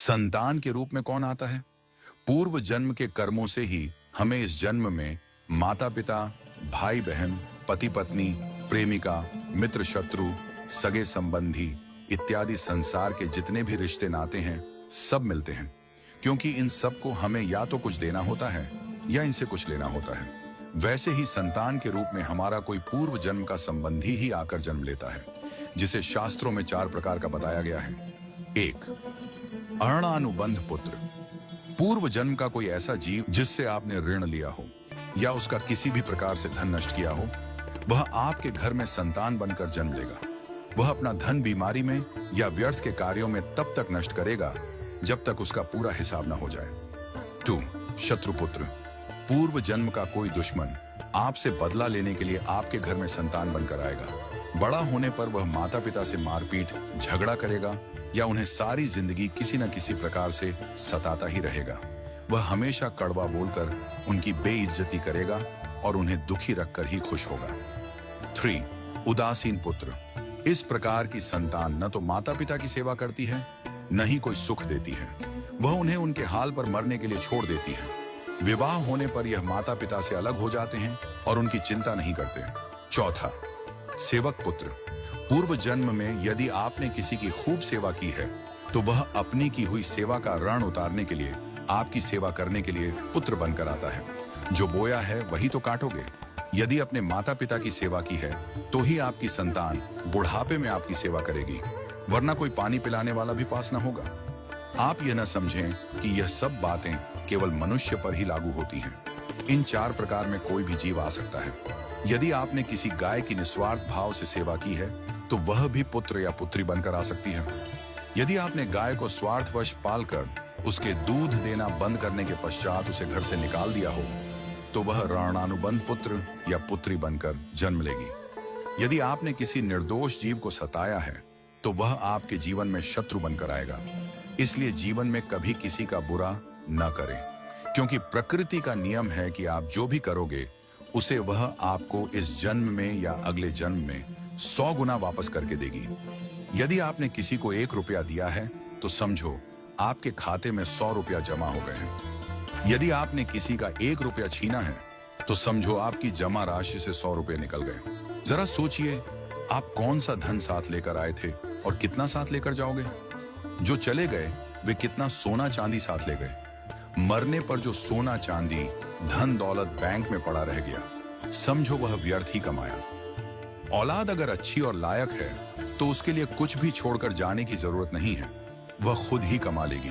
संतान के रूप में कौन आता है? पूर्व जन्म के कर्मों से ही हमें इस जन्म में माता पिता, भाई बहन, पति पत्नी, प्रेमिका, मित्र शत्रु, सगे संबंधी इत्यादि संसार के जितने भी रिश्ते नाते हैं सब मिलते हैं, क्योंकि इन सब को हमें या तो कुछ देना होता है या इनसे कुछ लेना होता है। वैसे ही संतान के रूप में हमारा कोई पूर्व जन्म का संबंधी ही आकर जन्म लेता है, जिसे शास्त्रों में 4 प्रकार का बताया गया है। 1. अणानुबंध पुत्र। पूर्व जन्म का कोई ऐसा जीव जिससे आपने ऋण लिया हो या उसका किसी भी प्रकार से धन नष्ट किया हो, वह आपके घर में संतान बनकर जन्म लेगा। वह अपना धन बीमारी में या व्यर्थ के कार्यों में तब तक नष्ट करेगा जब तक उसका पूरा हिसाब न हो जाए। 2. शत्रुपुत्र। पूर्व जन्म का कोई दुश्मन आपसे बदला लेने के लिए आपके घर में संतान बनकर आएगा। बड़ा होने पर वह माता पिता से मारपीट, झगड़ा करेगा या उन्हें सारी जिंदगी किसी न किसी प्रकार से सताता ही रहेगा। वह हमेशा कड़वा बोलकर उनकी बेइज्जती करेगा और उन्हें दुखी रखकर ही खुश होगा। 3. उदासीन पुत्र। इस प्रकार की संतान न तो माता पिता की सेवा करती है, न ही कोई सुख देती है। वह उन्हें उनके हाल पर मरने के लिए छोड़ देती है। विवाह होने पर यह माता पिता से अलग हो जाते हैं और उनकी चिंता नहीं करते। 4. सेवक पुत्र। पूर्व जन्म में यदि आपने किसी की खूब सेवा की है तो वह अपनी की हुई सेवा का ऋण उतारने के लिए आपकी सेवा करने के लिए पुत्र बनकर आता है। जो बोया है वही तो काटोगे। यदि अपने माता पिता की सेवा की है तो ही आपकी संतान बुढ़ापे में आपकी सेवा करेगी, वरना कोई पानी पिलाने वाला भी पास न होगा। आप यह न समझें कि यह सब बातें केवल मनुष्य पर ही लागू होती हैं। इन 4 प्रकार में कोई भी जीव आ सकता है। यदि आपने किसी गाय की निस्वार्थ भाव से सेवा की है तो वह भी पुत्र या पुत्री बनकर आ सकती है। यदि आपने गाय को स्वार्थवश पालकर उसके दूध देना बंद करने के पश्चात उसे घर से निकाल दिया हो तो वह ऋणानुबंध पुत्र या पुत्री बनकर जन्म लेगी। यदि आपने किसी निर्दोष जीव को सताया है तो वह आपके जीवन में शत्रु बनकर आएगा। इसलिए जीवन में कभी किसी का बुरा न करें, क्योंकि प्रकृति का नियम है कि आप जो भी करोगे उसे वह आपको इस जन्म में या अगले जन्म में 100 गुना वापस करके देगी। यदि आपने किसी को 1 रुपया दिया है तो समझो आपके खाते में 100 रुपया जमा हो गए हैं। यदि आपने किसी का 1 रुपया छीना है तो समझो आपकी जमा राशि से 100 रुपये निकल गए। जरा सोचिए, आप कौन सा धन साथ लेकर आए थे और कितना साथ लेकर जाओगे? जो चले गए वे कितना सोना चांदी साथ ले गए। मरने पर जो सोना चांदी, धन दौलत बैंक में पड़ा रह गया, समझो वह व्यर्थ ही कमाया। औलाद अगर अच्छी और लायक है तो उसके लिए कुछ भी छोड़कर जाने की जरूरत नहीं है, वह खुद ही कमा लेगी।